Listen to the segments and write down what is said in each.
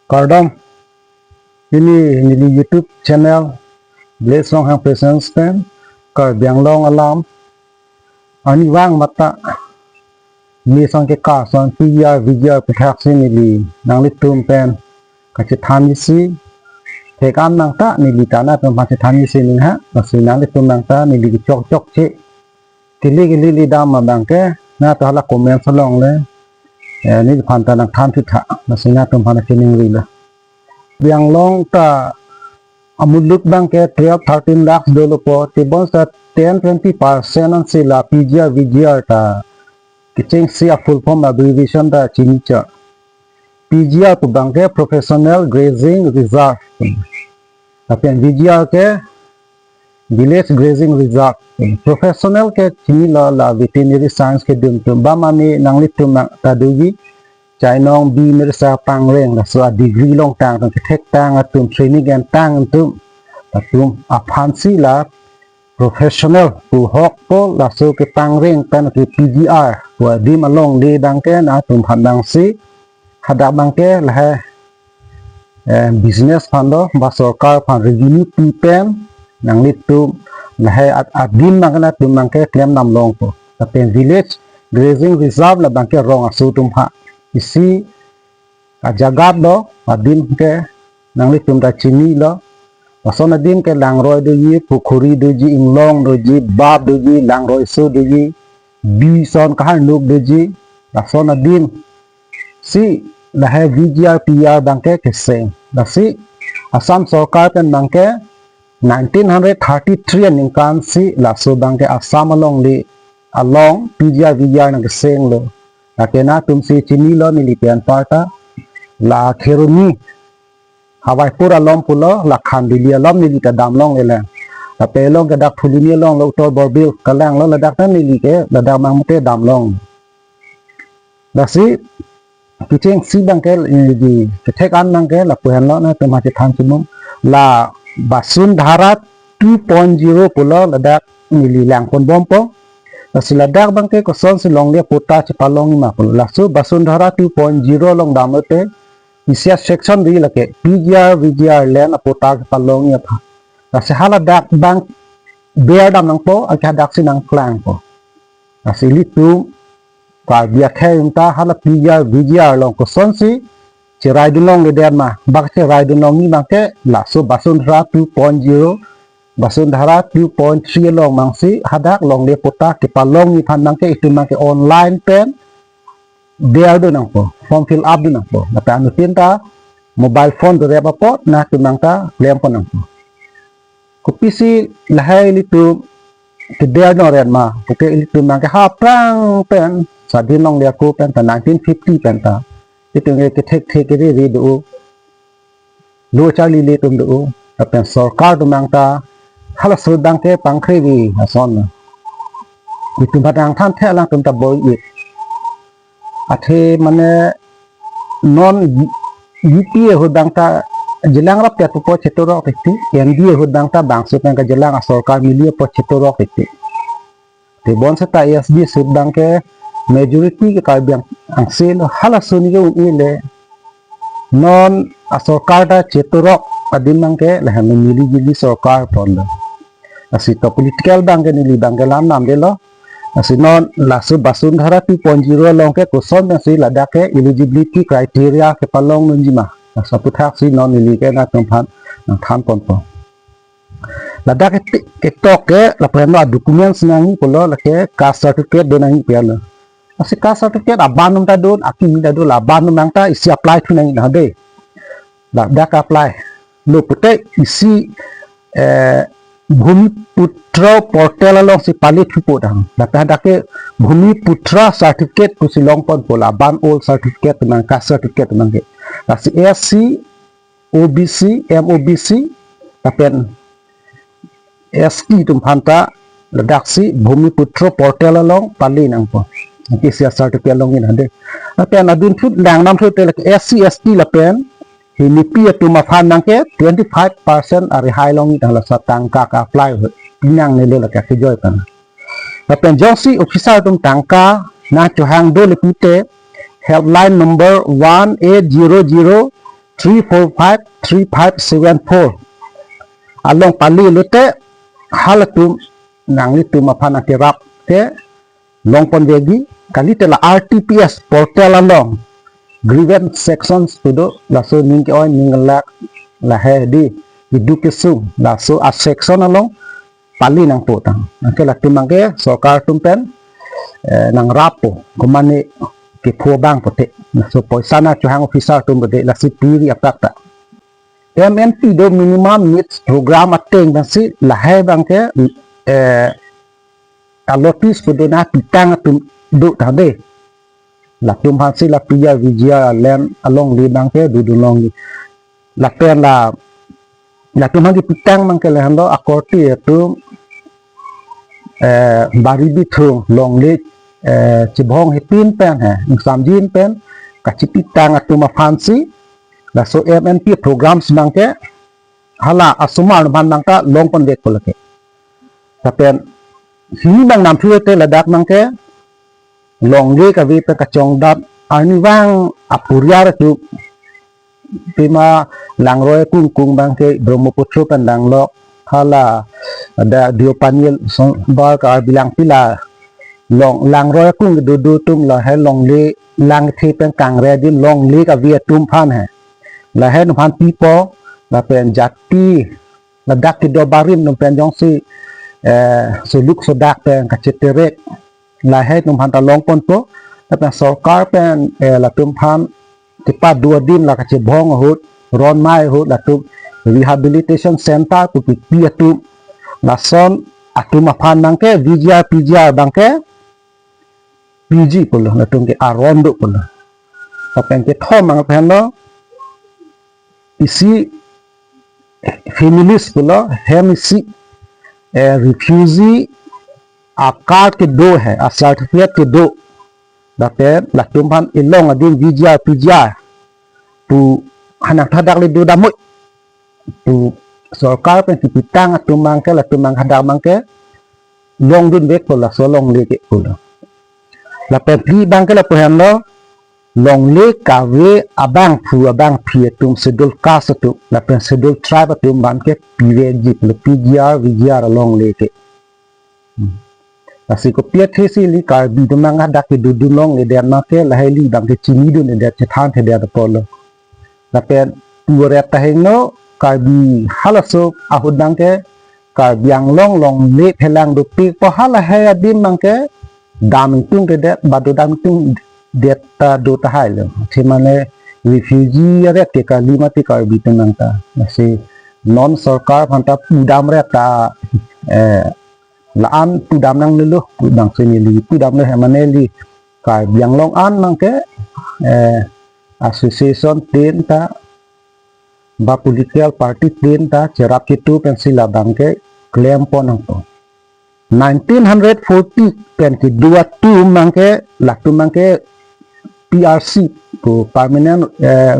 Kardam ini YouTube channel Blaze Long Hang Presence Pen Kar Biang Long Alam Ani Wang Mata Ni Sang Ke Ka Sang PR Video Pethak Nili Nang Litum Pen Kacithan Yisi Tekam Nang Ta Nili Tana Pen Kacithan Yisi Ning Ha Nasi Nang Litum Nang Ta Nili Chok Chok Che Kili Dam Mabangke Na Tahala Komen Salong Le Ni Panta Nang Tham Thitha Nasi Na Tum Panta Kining Rila Biang Long Ta Amuluk Bangke 12-13 lakhs dolo po tibon sa 10-20% ang sila PGR ta kiching siya full form abbreviation ta chinicha PGR po bangke Professional Grazing Reserve tapi VGR ke Village Grazing Reserve Professional ke chini la veterinary science ke dum tum ba mami nang litum ta dugi Chainong bi mersa pangreng la so degree long tang tang tek tang atum training and tang antum atum aphansi la professional pu hok po la so ke pangreng tan ke PGR wa dim along de dang ke na tum handang si hada bang ke la business phando ba sarkar phan revenue pen nang litum la adim nang na tum nang ke claim nam long po tapi village grazing reserve la bang ke rong asu tum ha isi jagat do adim ke nang litum da chini lo pason adim ke langroi do yi pukhuri do ji inglong do ji bab do ji langroi so do ji bi son kahar nuk do ji pason adim si la hai VGR PR bangke ke seng la si Assam sarkar pen bangke 1933 ningkan si la so bangke Assam along PGR VGR nang ke seng lo Kena tumsi chini lo nilipian parta la kheruni hawai pura lom pulo la khandilia lom nilita damlong ele la pelong ke dak thulini long lo tor borbil kalang lo la dak tan nilike la dak mangte damlong la si kicheng si bangkel di kethek an nangke la puhan lo na tema che than chumum la Basundhara 2.0 pulo la dak nililang pon bompo Siladak bangke koson silong dia puta cepalong ima pun lasu Basundhara 2.0 long damote isia section di lake PGR VGR len puta cepalong ya pa lasi hala dak bang bear dam nang po agak dak sinang klang po lasi litu ka biak hai unta hala PGR VGR long koson si cerai dunong le den ma bak cerai dunong ni bangke lasu Basundhara 2.0 Basundhara 2.3 long mangsi hadak long le puta ke palong ni pandang ke itu make online pen dia do nang po form fill up do nang po na anu tinta mobile phone do reba po na tunang ta lem po nang po ko pc lahai litu ke dia no ren ma ke litu mang ke ha prang pen sadin long le ko pen ta 1950 pen ta itu ke tek ke ri do lo chali le tum do pen sarkar do mang ta hala sudang ke pangkri di ason itu badang than the lang tum ta boy it athe mane non UPA hudang ta jelang rap ya po chetoro kiti NDA hudang ta bangsu pen ka jelang sarkar milio po chetoro kiti te bon sa ta SD sudang ke majority ke kabyang ang sel hala suni ke unile non sarkar ta chetoro adin nang ke la mili jili sarkar pon asi to political bangke nili bangke lam nam de lo asi non lasu Basundhara 2.0 long ke kuson asi ladake eligibility criteria ke palong nunjima sapu thak si non nili ke na tumpan nang tham pon po ladake ke tok ke la preno documents nangi polo la ke caste certificate do nangi piala asi caste certificate abanum ta don aki da do la abanum nang ta isi apply tu nangi na de la dak apply lo pute isi Bhumiputra portal along si palit hupo dang data dake Bhumiputra certificate ku silong pon pola ban old certificate nang ka certificate nang ke si SC OBC MOBC tapen ST tum phanta ladak si Bhumiputra portal along pali nang po ki sia certificate long in hande tapen adun thut dang nam thut te SC ST lapen hinipi tu mafan nang ke 25% ari high long ni la satang ka apply pinang ne le ka joy pan tapen josi officer tum tangka na chuhang do le pute helpline number 1800 3453574 along pali lute halatum nang itu mapana kirap te long pondegi kali tela RTPS portal along grievance sections tudo laso ningke oy ningalak la he di education laso a section along pali nang potang nangke la tumangke sokar tumpen nang rapo kumani ke phobang pote so poisana chuhang officer tum bode la sipiri apakta MNP do minimum needs program ateng basi la he bangke alotis pudona pitang tum do tade la tum hansi la pia vijia len along li bangke du long la pen la tum hangi pitang bangke le hando akorti tu baribi thung long le chibhong hepin pen he samjin pen kachipitang atuma fansi la so MNP programs bangke hala asumar ban bangka long pon dek polake tapen sini bang nam thue te ladak bangke long le ka vi pe kachong dap arni wang apuryar tu pima langroy kung bangke brahmaputra pan langlo hala ada diopanil bar ka bilang pila long langroy kung du tum la he long le lang the pen kang re din long le ka vi tum phan hai la he no phan pipo la pen jati la dak ti do barim no pen jong si suluk sodak pen kaceterek la he no phan ta long pon po la pen sarkar pen la tum phan tipa dua din la kace bhong hut ron mai hut la tum rehabilitation center ku pi atu la son atu ma phan bangke PGR bangke PG polo la tum ke arondo polo pen ke thom mang pen lo isi families pula hem isi refugee a card ke do hai a certificate ke do dape la tumhan ilong adin PGR tu hanak thadak le do damoi tu sarkar pen tipitang atumang ke la tumang hadak mangke long dun bek pula so long le ke pula la pe pli bang ke la pohan lo long le kawe abang phi tum sedul kas tu la pen sedul tribe tum ban ke PVG le PGR long le ke asi ko pia thesi li kar bi dumang ada ke du long le der ma ke la heli bang ke chini du ne der chethan the der polo la pen tuore ta hengno kar bi halaso ahudang ke kar biang long le phelang du pi po hala he adim mang ke dam tung ke der badu dam tung deta do tahai lo thimane refugee re ke ka limati kar bitung nangta nasi non sarkar phanta pudam re ta laan pudam nang lelu pudang sini li pudam le mane li kar biang long an mangke association ten ta ba political party ten ta cerap kitu pensila bangke claim ponang to 1940 pen ki dua tu mangke laktu mangke PRC ko permanent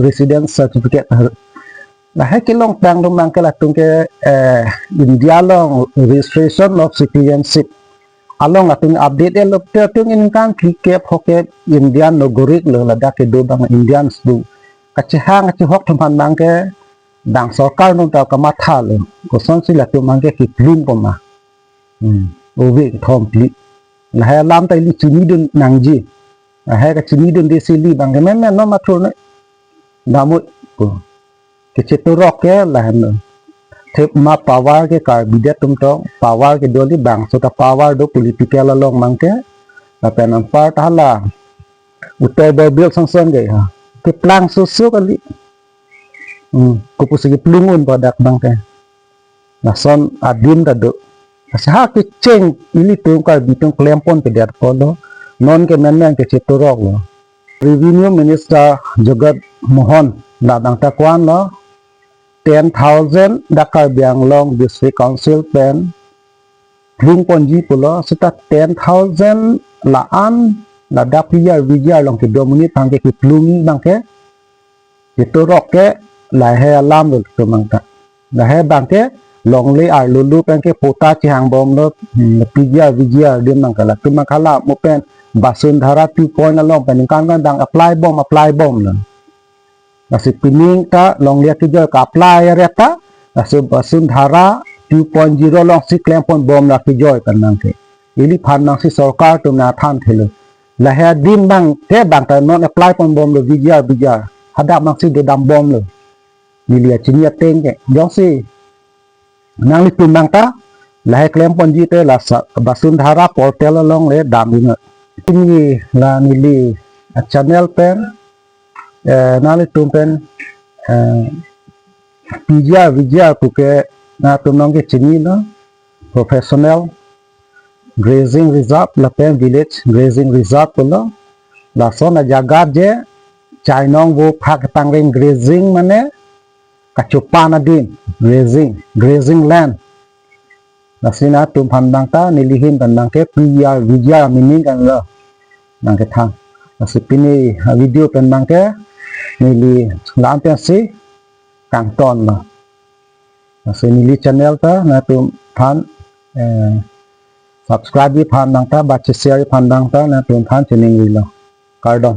residence certificate la he ke long tang dong mangke la tung ke India long registration of citizenship along atung update e lok te tung in kan ke hoke Indian nogorik lo la dak ke do bang Indians du kachehang che hok thampan mangke dang sarkar nong ta kamatha lo ko son si la tu mangke ki plum poma owe thom pli la he lam tai li chini dun nangji hai ka chini dun desi li bang men no matro ne damu ko ke chetorok ke la han thep ma power ke kar bidet tum to power ke doli bang so ta power do political along mangke la penam part hala utai bil sang ge ha ke plang susu kali ko pusigi plungun padak bangke la son adin ta do sa ke cheng ili tum kar bitung klempon ke der polo non ke men ke chetorok lo revenue minister Jagat Mohan la dang ta kwan lo 10,000 dakar biang long district council pen lung ponji pulo sita 10,000 la an la dapia vijay long ke domini tangke ki plung bangke chetorok ke la he alam lo to mangta la he bangke long le ar lulu pen ke pota chi hang bom lo vijay dim mangka la tu makala mo pen Basundhara 2.0 long pen kan dang apply bom lo nasi pining ta long liat kijol ka apply reta nasi Basundhara 2.0 long si claim pon bom la kijol kan nang ke ili phan nang si sarkar tum na than thelo la ha din bang te bang ta non apply pon bom lo vijay hadap nang si de dam bom lo nilia chinia teng ke jong si nang li tum bang ta la ha claim pon ji te la Basundhara portal long le dam ni ini la nili channel pen nali tumpen vijaya puke na tumnong ke chini no professional grazing reserve la pen village grazing reserve polo la so na jaga je chainong wo phak tangring grazing mane kachupana din grazing land la sina tum pandang ta nilihin pandang ke vijaya meaning kan lo nang ke thang nasipini video pen mangke nili lampian si kanton lah nasi nili channel ta na tum phan subscribe phan nang ta baca share phan nang ta na tum phan chening lo kardon